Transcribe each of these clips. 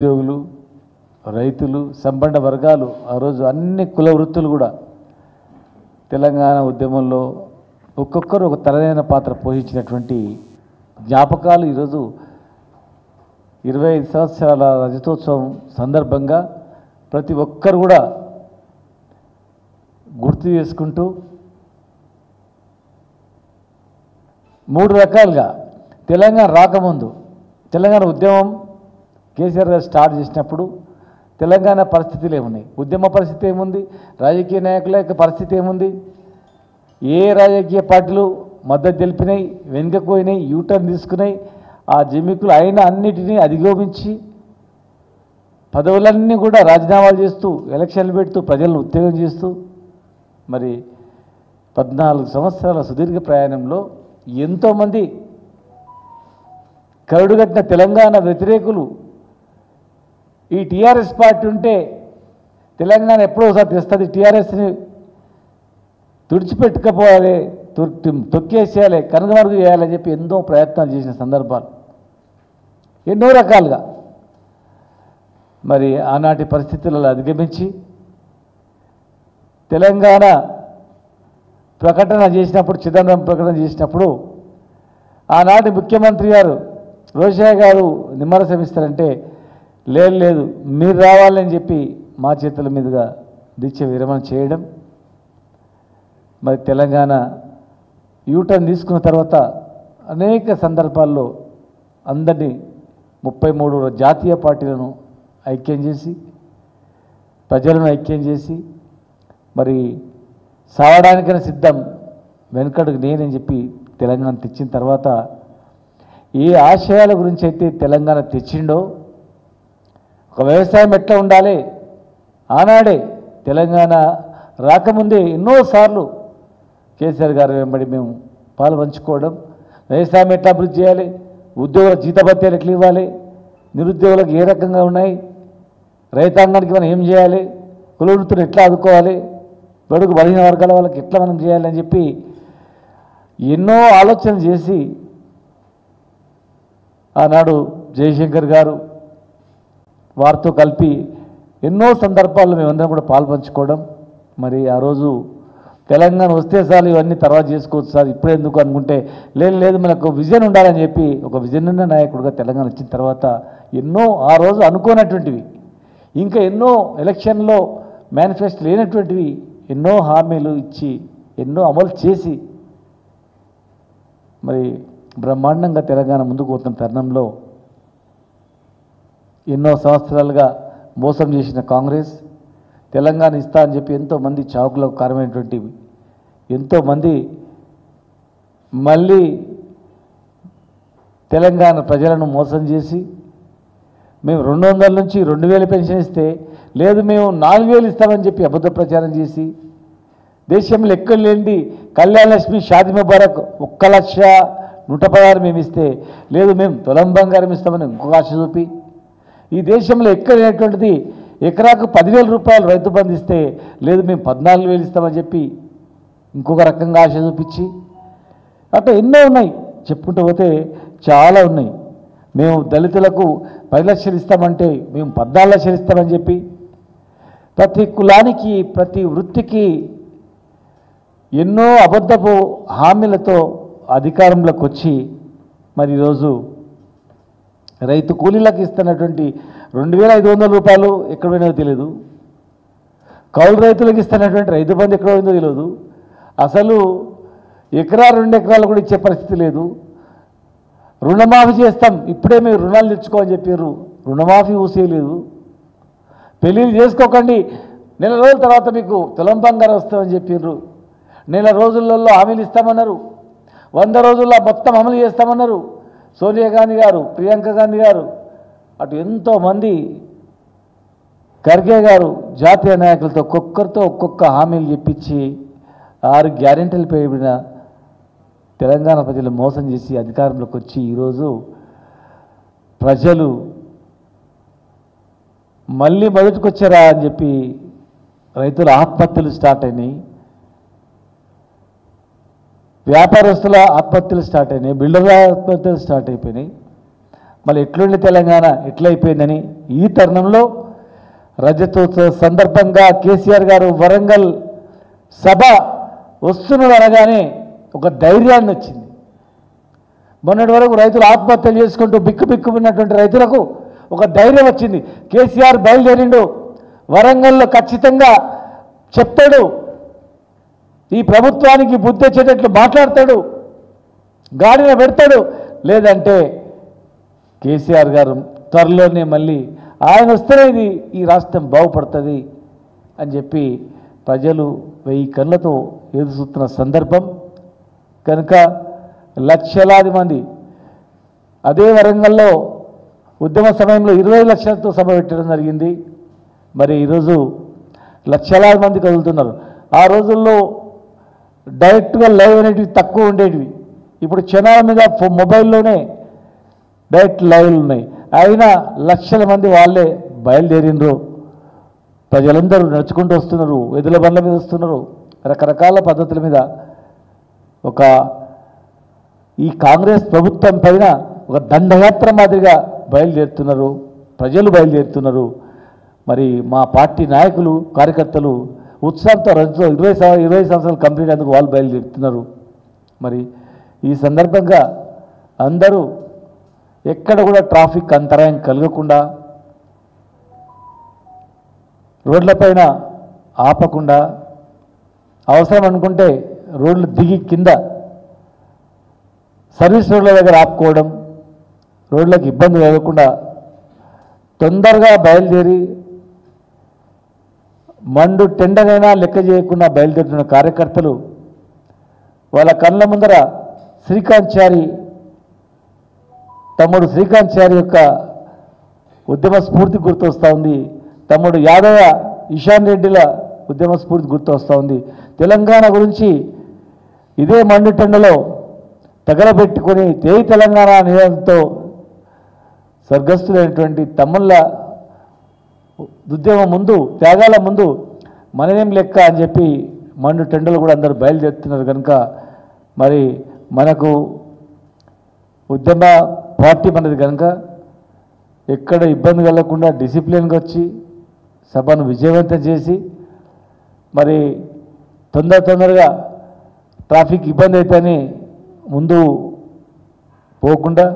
ఉద్యోగులు, రైతులు, సంబంధ వర్గాలు ఆ రోజు అన్ని కుల వృత్తులు కూడా తెలంగాణ ఉద్యమంలో ఒక్కొక్కరు ఒక తనదైన పాత్ర పోషించినటువంటి జ్ఞాపకాలు ఈరోజు 25 సంవత్సరాల రజతోత్సవం సందర్భంగా ప్రతి ఒక్కరు కూడా గుర్తు చేసుకుంటూ మూడు రకాలుగా తెలంగాణ రాకముందు తెలంగాణ ఉద్యమం కేసీఆర్ గారు స్టార్ట్ చేసినప్పుడు తెలంగాణ పరిస్థితులు ఏమున్నాయి, ఉద్యమ పరిస్థితి ఏముంది, రాజకీయ నాయకుల యొక్క పరిస్థితి ఏముంది, ఏ రాజకీయ పార్టీలు మద్దతు తెలిపినాయి, వెనుకపోయినాయి, యూటర్న్ తీసుకున్నాయి, ఆ జిమ్మికులు అయిన అన్నిటినీ అధిగమించి పదవులన్నీ కూడా రాజీనామాలు చేస్తూ ఎలక్షన్లు పెడుతూ ప్రజలను ఉత్తేజం చేస్తూ మరి 14 సంవత్సరాల సుదీర్ఘ ప్రయాణంలో ఎంతోమంది కరుడుగట్టిన తెలంగాణ వ్యతిరేకులు ఈ టీఆర్ఎస్ పార్టీ ఉంటే తెలంగాణ ఎప్పుడో ఒకసారి తెస్తుంది, టీఆర్ఎస్ని తుడిచిపెట్టుకపోవాలి, తొక్కేసేయాలి, కనుగమరుగు చేయాలని చెప్పి ఎన్నో ప్రయత్నాలు చేసిన సందర్భాలు ఎన్నో రకాలుగా మరి ఆనాటి పరిస్థితులలో అధిగమించి తెలంగాణ ప్రకటన చేసినప్పుడు, చిదంబరం ప్రకటన చేసినప్పుడు ఆనాటి ముఖ్యమంత్రి గారు రోషయ్య గారు నిమ్మరసం ఇస్తారంటే లేదు మీరు రావాలని చెప్పి మా చేతుల మీదుగా దీక్ష విరమణ చేయడం, మరి తెలంగాణ యూటర్న్ తీసుకున్న తర్వాత అనేక సందర్భాల్లో అందరినీ 33 జాతీయ పార్టీలను ఐక్యం చేసి ప్రజలను ఐక్యం చేసి మరి సావడానికైనా సిద్ధం వెనుకడుగు నేనని చెప్పి తెలంగాణ తెచ్చిన తర్వాత ఏ ఆశయాల గురించి అయితే తెలంగాణ తెచ్చిండో, ఒక వ్యవసాయం ఎట్లా ఉండాలి ఆనాడే తెలంగాణ రాకముందే ఎన్నోసార్లు కేసీఆర్ గారు వెంబడి మేము పాలు పంచుకోవడం, వ్యవసాయం ఎట్లా అభివృద్ధి చేయాలి, ఉద్యోగుల జీతభత్యాలు ఎట్లా ఇవ్వాలి, నిరుద్యోగులకు ఏ రకంగా ఉన్నాయి, రైతాంగానికి మనం ఏం చేయాలి, కుల వృత్తులు ఎట్లా ఆదుకోవాలి, బడుగు బలహీన వర్గాల వాళ్ళకి ఎట్లా మనం చేయాలని చెప్పి ఎన్నో ఆలోచనలు చేసి ఆనాడు జయశంకర్ గారు వారితో కలిపి ఎన్నో సందర్భాల్లో మేమందరం కూడా పాల్పంచుకోవడం, మరి ఆ రోజు తెలంగాణ వస్తే చాలు ఇవన్నీ తర్వాత చేసుకోవచ్చు సార్ ఇప్పుడే ఎందుకు అనుకుంటే లేదు మనకు విజన్ ఉండాలని చెప్పి ఒక విజన్ ఉన్న నాయకుడిగా తెలంగాణ వచ్చిన తర్వాత ఎన్నో ఆ రోజు అనుకోనటువంటివి, ఇంకా ఎన్నో ఎలక్షన్లో మేనిఫెస్టో లేనటువంటివి ఎన్నో హామీలు ఇచ్చి ఎన్నో అమలు చేసి మరి బ్రహ్మాండంగా తెలంగాణ ముందుకు పోతున్న తరుణంలో ఎన్నో సంవత్సరాలుగా మోసం చేసిన కాంగ్రెస్ తెలంగాణ ఇస్తా అని చెప్పి ఎంతోమంది చావుకులకు కారణమైనటువంటివి ఎంతోమంది మళ్ళీ తెలంగాణ ప్రజలను మోసం చేసి మేము 200 నుంచి 2000 పెన్షన్ ఇస్తే లేదు మేము 4000 ఇస్తామని చెప్పి అబద్ధ ప్రచారం చేసి దేశంలో ఎక్కడ లేనిది కళ్యాణ లక్ష్మి షాదీ ముబారక్ 1,116,000 మేము ఇస్తే లేదు మేము తులం బంగారం ఇస్తామని ఇంకొక ఆశ చూపి ఈ దేశంలో ఎక్కడ లేనటువంటిది ఎకరాకు 10,000 రూపాయలు రైతు బంధు ఇస్తే లేదు మేము 14,000 ఇస్తామని చెప్పి ఇంకొక రకంగా ఆశ చూపించి అట్లా ఎన్నో ఉన్నాయి, చెప్పుకుంటూ పోతే చాలా ఉన్నాయి. మేము దళితులకు 10 లక్షలు ఇస్తామంటే మేము 14 లక్షలు ఇస్తామని చెప్పి ప్రతి కులానికి ప్రతి వృత్తికి ఎన్నో అబద్ధపు హామీలతో అధికారంలోకి వచ్చి మరి ఈరోజు రైతు కూలీలకు ఇస్తున్నటువంటి 2,500 రూపాయలు ఎక్కడ పోయినో తెలియదు, కౌలు రైతులకు ఇస్తున్నటువంటి రైతు బంధు ఎక్కడ పోయిందో తెలియదు, అసలు ఎకరా 2 ఎకరాలు కూడా ఇచ్చే పరిస్థితి లేదు, రుణమాఫీ చేస్తాం ఇప్పుడే మీరు రుణాలు తెచ్చుకోమని చెప్పారు, రుణమాఫీ ఊసేయలేదు, పెళ్ళిళ్ళు చేసుకోకండి నెల రోజుల తర్వాత మీకు తులం బంగారం వస్తామని చెప్పారు, నెల రోజులలో హామీలు ఇస్తామన్నారు, 100 రోజుల్లో మొత్తం అమలు చేస్తామన్నారు సోనియా గాంధీ గారు, ప్రియాంక గాంధీ గారు, అటు ఎంతోమంది ఖర్గే గారు జాతీయ నాయకులతో ఒక్కొక్కరితో ఒక్కొక్క హామీలు చెప్పించి 6 గ్యారెంటీలు పేరిన తెలంగాణ ప్రజలు మోసం చేసి అధికారంలోకి వచ్చి ఈరోజు ప్రజలు మళ్ళీ మొదటికొచ్చారా అని చెప్పి రైతుల ఆత్మహత్యలు స్టార్ట్ అయినాయి, వ్యాపారస్తుల ఆత్మహత్యలు స్టార్ట్ అయినాయి, బిల్డర్ల ఆత్మహత్యలు స్టార్ట్ అయిపోయినాయి. మళ్ళీ ఎట్లుండి తెలంగాణ ఎట్లయిపోయిందని ఈ తరుణంలో రజతోత్సవ సందర్భంగా కేసీఆర్ గారు వరంగల్ సభ వస్తున్నది అనగానే ఒక ధైర్యాన్ని వచ్చింది. మొన్నటి వరకు రైతులు ఆత్మహత్యలు చేసుకుంటూ బిక్కుబిక్కున్నటువంటి రైతులకు ఒక ధైర్యం వచ్చింది. కేసీఆర్ బయలుదేరిండు, వరంగల్లో ఖచ్చితంగా చెప్తాడు, ఈ ప్రభుత్వానికి బుద్ధి వచ్చేటట్లు మాట్లాడతాడు, గాడిన పెడతాడు. లేదంటే కేసీఆర్ గారు త్వరలోనే మళ్ళీ ఆయన వస్తేనే ఈ రాష్ట్రం బాగుపడుతుంది అని చెప్పి ప్రజలు 1000 కళ్ళతో ఎదురు చూస్తున్న సందర్భం కనుక లక్షలాది మంది అదే వరంగల్లో ఉద్యమ సమయంలో 20 లక్షలతో సభ పెట్టడం జరిగింది. మరి ఈరోజు లక్షలాది మంది కదులుతున్నారు. ఆ రోజుల్లో డైరెక్ట్గా లైవ్ అనేటివి తక్కువ ఉండేటివి. ఇప్పుడు క్షణాల మీద మొబైల్లోనే డైరెక్ట్ లైవ్లు ఉన్నాయి. అయినా లక్షల మంది వాళ్ళే బయలుదేరినరు. ప్రజలందరూ నడుచుకుంటూ వస్తున్నారు, ఎద్దుల బండ్ల మీద వస్తున్నారు, రకరకాల పద్ధతుల మీద. ఈ కాంగ్రెస్ ప్రభుత్వం పైన ఒక దండయాత్ర మాదిరిగా బయలుదేరుతున్నారు, ప్రజలు బయలుదేరుతున్నారు. మరి మా పార్టీ నాయకులు కార్యకర్తలు ఉత్సాహంతో 20 సంవత్సరాలు కంప్లీట్ అయ్యేందుకు వాళ్ళు బయలుదేరుతున్నారు. మరి ఈ సందర్భంగా అందరూ ఎక్కడ కూడా ట్రాఫిక్ అంతరాయం కలగకుండా, రోడ్లపైన ఆపకుండా, అవసరం అనుకుంటే రోడ్లు దిగి కింద సర్వీస్ రోడ్ల దగ్గర ఆపుకోవడం, రోడ్లకు ఇబ్బంది కలగకుండా తొందరగా బయలుదేరి మండు టెండనైనా లెక్క చేయకుండా బయలుదేరుతున్న కార్యకర్తలు వాళ్ళ కళ్ళ ముందర తమ్ముడు శ్రీకాంత్ చారి యొక్క ఉద్యమ స్ఫూర్తి గుర్తొస్తూ ఉంది. తమ్ముడు యాదవ ఇషాన్ రెడ్డిల ఉద్యమ స్ఫూర్తి గుర్తొస్తూ ఉంది. తెలంగాణ గురించి ఇదే మండుటెండలో తగలబెట్టుకొని తేయి తెలంగాణ నినాదంతో స్వర్గస్థులైనటువంటి తమ్ముళ్ళ ఉద్యమం ముందు, త్యాగాల ముందు మనమేం లెక్క అని చెప్పి మండుటెండలు కూడా అందరూ బయలుదేరుతున్నారు. కనుక మరి మనకు ఉద్యమ పార్టీ మనది కనుక ఎక్కడ ఇబ్బంది కలగకుండా డిసిప్లిన్గా వచ్చి సభను విజయవంతం చేసి మరి తొందరగా ట్రాఫిక్ ఇబ్బంది అయితేనే ముందు పోకుండా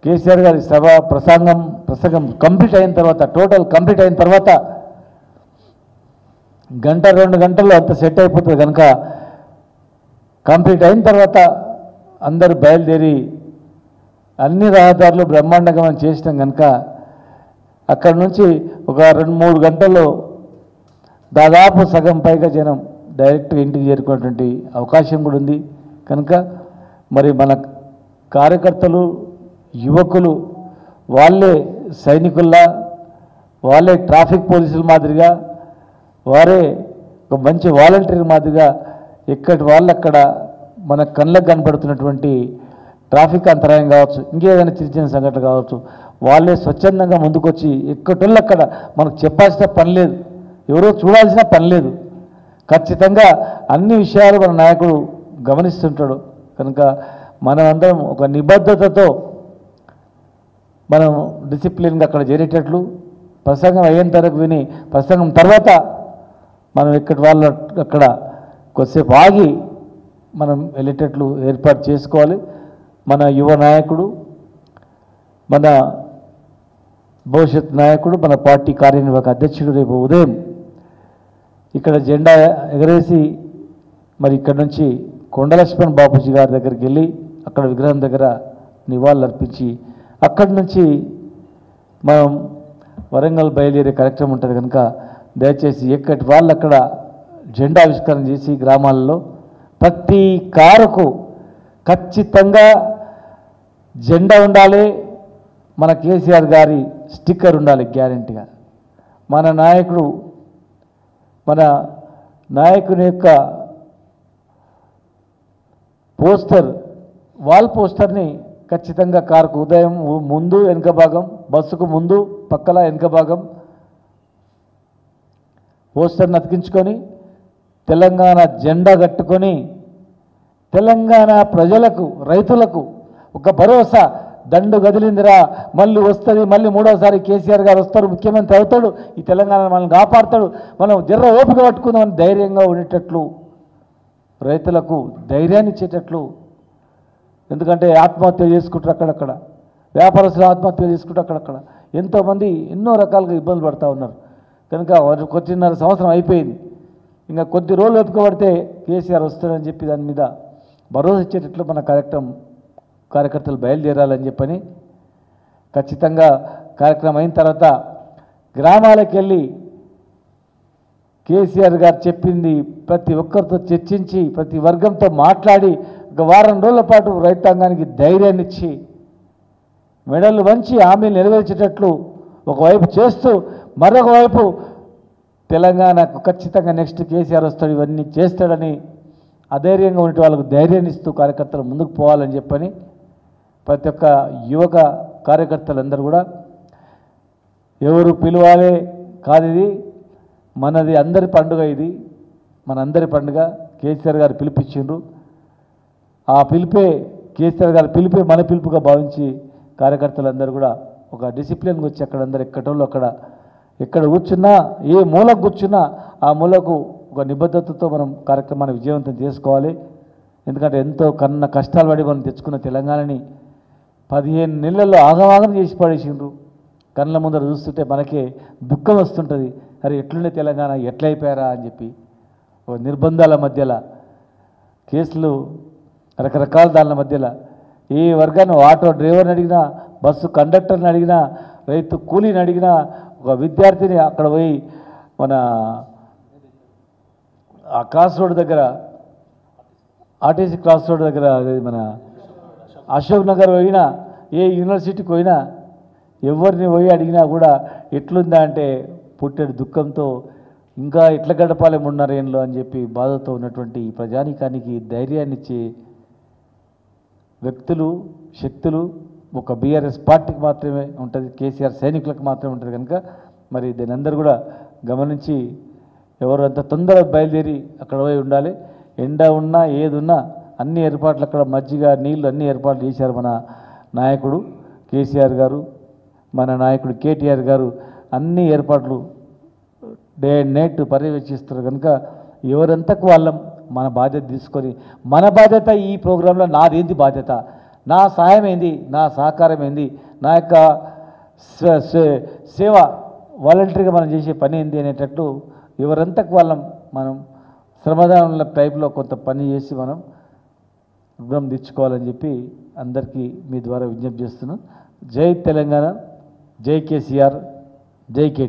కేసీఆర్ గారి సభ ప్రసంగం కంప్లీట్ అయిన తర్వాత, టోటల్ కంప్లీట్ అయిన తర్వాత 1-2 గంటల్లో అంత సెట్ అయిపోతుంది. కనుక కంప్లీట్ అయిన తర్వాత అందరూ బయలుదేరి అన్ని రహదారులు బ్రహ్మాండంగా మనం చేసినాం. కనుక అక్కడి నుంచి ఒక 2-3 గంటల్లో దాదాపు సగం పైగా జనం డైరెక్ట్గా ఇంటికి చేరుకునేటువంటి అవకాశం కూడా ఉంది. కనుక మరి మన కార్యకర్తలు, యువకులు వాళ్ళే సైనికుల్లా, వాళ్ళే ట్రాఫిక్ పోలీసుల మాదిరిగా, వారే ఒక మంచి వాలంటీర్ మాదిరిగా ఎక్కడి వాళ్ళు అక్కడ మన కళ్ళకు కనపడుతున్నటువంటి ట్రాఫిక్ అంతరాయం కావచ్చు, ఇంకేదైనా చిన్న సంఘటన కావచ్చు, వాళ్ళే స్వచ్ఛందంగా ముందుకొచ్చి ఎక్కటోళ్ళు అక్కడ మనకు చెప్పాల్సిన పని లేదు, ఎవరో చూడాల్సిన పని లేదు. ఖచ్చితంగా అన్ని విషయాలు మన నాయకుడు గమనిస్తుంటాడు. కనుక మనమందరం ఒక నిబద్ధతతో మనం డిసిప్లిన్గా అక్కడ చేరేటట్లు, ప్రసంగం అయ్యేంత వరకు విని ప్రసంగం తర్వాత మనం ఎక్కడి వాళ్ళు అక్కడ కొద్దిసేపు ఆగి మనం వెళ్ళేటట్లు ఏర్పాటు చేసుకోవాలి. మన యువ నాయకుడు, మన భవిష్యత్ నాయకుడు, మన పార్టీ కార్యనిర్వాహక అధ్యక్షుడు రేపు ఉదయం ఇక్కడ జెండా ఎగరేసి మరి ఇక్కడ నుంచి కొండలక్ష్మణ్ బాపూజీ గారి దగ్గరికి వెళ్ళి అక్కడ విగ్రహం దగ్గర నివాళులు అర్పించి అక్కడి నుంచి మనం వరంగల్ బయలుదేరే కార్యక్రమం ఉంటుంది. కనుక దయచేసి ఎక్కడి వాళ్ళు అక్కడ జెండా ఆవిష్కరణ చేసి గ్రామాల్లో ప్రతి కారుకు ఖచ్చితంగా జెండా ఉండాలి, మన కేసీఆర్ గారి స్టిక్కర్ ఉండాలి గ్యారెంటీగా. మన నాయకుని యొక్క వాల్ పోస్టర్ని ఖచ్చితంగా కారుకు ఉదయం ముందు వెనుక భాగం, బస్సుకు ముందు పక్కల వెనుక భాగం పోస్టర్ని అతికించుకొని తెలంగాణ జెండా కట్టుకొని తెలంగాణ ప్రజలకు, రైతులకు ఒక భరోసా, దండు గదిలిందిరా, మళ్ళీ వస్తుంది, మళ్ళీ మూడోసారి కేసీఆర్ గారు వస్తారు, ముఖ్యమంత్రి అవుతాడు, ఈ తెలంగాణ మనల్ని కాపాడుతాడు, మనం జర్ర ఓపిక పట్టుకుందామని ధైర్యంగా ఉండేటట్లు, రైతులకు ధైర్యాన్ని ఇచ్చేటట్లు. ఎందుకంటే ఆత్మహత్యలు చేసుకుంటారు అక్కడక్కడ, వ్యాపారస్తులు ఆత్మహత్యలు చేసుకుంటారు అక్కడక్కడ, ఎంతోమంది ఎన్నో రకాలుగా ఇబ్బందులు పడుతూ ఉన్నారు. కనుక 1.5 సంవత్సరం అయిపోయింది, ఇంకా కొద్ది రోజులు ఓపికపడితే కేసీఆర్ వస్తాడని చెప్పి దాని మీద భరోసా ఇచ్చేటట్లు మన కార్యకర్తలు బయలుదేరాలని చెప్పని ఖచ్చితంగా కార్యక్రమం అయిన తర్వాత గ్రామాలకు వెళ్ళి కేసీఆర్ గారు చెప్పింది ప్రతి ఒక్కరితో చర్చించి ప్రతి వర్గంతో మాట్లాడి ఒక వారం రోజుల పాటు రైతాంగానికి ధైర్యాన్ని ఇచ్చి మెడలు వంచి హామీలు నెరవేర్చేటట్లు ఒకవైపు చేస్తూ మరొక వైపు తెలంగాణకు ఖచ్చితంగా నెక్స్ట్ కేసీఆర్ వస్తాడు, ఇవన్నీ చేస్తాడని అధైర్యంగా ఉంటే వాళ్ళకు ధైర్యాన్ని ఇస్తూ కార్యకర్తలు ముందుకు పోవాలని చెప్పని ప్రతి ఒక్క యువక కార్యకర్తలందరూ కూడా ఎవరు పిలవాలే కాదు, ఇది మనది అందరి పండుగ, ఇది మనందరి పండుగ. కేసీఆర్ గారు పిలిపించిండ్రు, ఆ పిలిపే కేసీఆర్ గారు పిలిపే మన పిలుపుగా భావించి కార్యకర్తలందరూ కూడా ఒక డిసిప్లిన్గా వచ్చి అక్కడ అందరు ఎక్కటోళ్ళు అక్కడ ఎక్కడ కూర్చున్నా ఏ మూలకు కూర్చున్నా ఆ మూలకు ఒక నిబద్ధతతో మనం కార్యక్రమాన్ని విజయవంతం చేసుకోవాలి. ఎందుకంటే ఎంతో కష్టాలు పడి మనం తెచ్చుకున్న తెలంగాణని 15 నెలల్లో ఆగమాగం చేసి పడేసిండ్రు. కళ్ళ ముందర చూస్తుంటే మనకే దుఃఖం వస్తుంటుంది, అరే ఎట్లుండే తెలంగాణ ఎట్లయిపోయారా అని చెప్పి. ఒక నిర్బంధాల మధ్యలో కేసులు రకరకాల దాని మధ్యలో ఏ వర్గాన్ని ఆటో డ్రైవర్ని అడిగినా, బస్సు కండక్టర్ని అడిగినా, రైతు కూలీని అడిగినా, ఒక విద్యార్థిని అక్కడ పోయి మన ఆ క్రాస్ రోడ్ దగ్గర ఆర్టీసీ క్రాస్ రోడ్ దగ్గర మన అశోక్ నగర్ పోయినా, ఏ యూనివర్సిటీకి పోయినా ఎవరిని పోయి అడిగినా కూడా ఎట్లుందా అంటే పుట్టెడు దుఃఖంతో ఇంకా ఎట్లా గడపాలి 3.5 ఏళ్ళు అని చెప్పి బాధతో ఉన్నటువంటి ఈ ప్రజానీకానికి ధైర్యాన్ని ఇచ్చే వ్యక్తులు, శక్తులు ఒక బీఆర్ఎస్ పార్టీకి మాత్రమే ఉంటుంది, కేసీఆర్ సైనికులకు మాత్రమే ఉంటుంది. కనుక మరి దీని అందరూ కూడా గమనించి ఎవరు అంత తొందరగా బయలుదేరి అక్కడ పోయి ఉండాలి. ఎండ ఉన్నా ఏది ఉన్నా అన్ని ఏర్పాట్లు అక్కడ మజ్జిగ నీళ్ళు అన్ని ఏర్పాట్లు చేశారు మన నాయకుడు కేసీఆర్ గారు, మన నాయకుడు కేటీఆర్ గారు అన్ని ఏర్పాట్లు డే అండ్ నైట్ పర్యవేక్షిస్తారు. కనుక ఎవరంతకు వాళ్ళం మన బాధ్యత తీసుకొని, మన బాధ్యత ఈ ప్రోగ్రాంలో నాదేంది బాధ్యత, నా సహాయం ఏంది, నా సహకారం ఏంది, నా యొక్క సేవ వాలంటరీగా మనం చేసే పని ఏంది అనేటట్టు ఎవరంతకు వాళ్ళం మనం శ్రమదానం టైప్లో కొంత పని చేసి మనం రుణం తెచ్చుకోవాలని చెప్పి అందరికీ మీ ద్వారా విజ్ఞప్తి చేస్తున్నాం. జై తెలంగాణ, జై కేసీఆర్, జై కేటీ.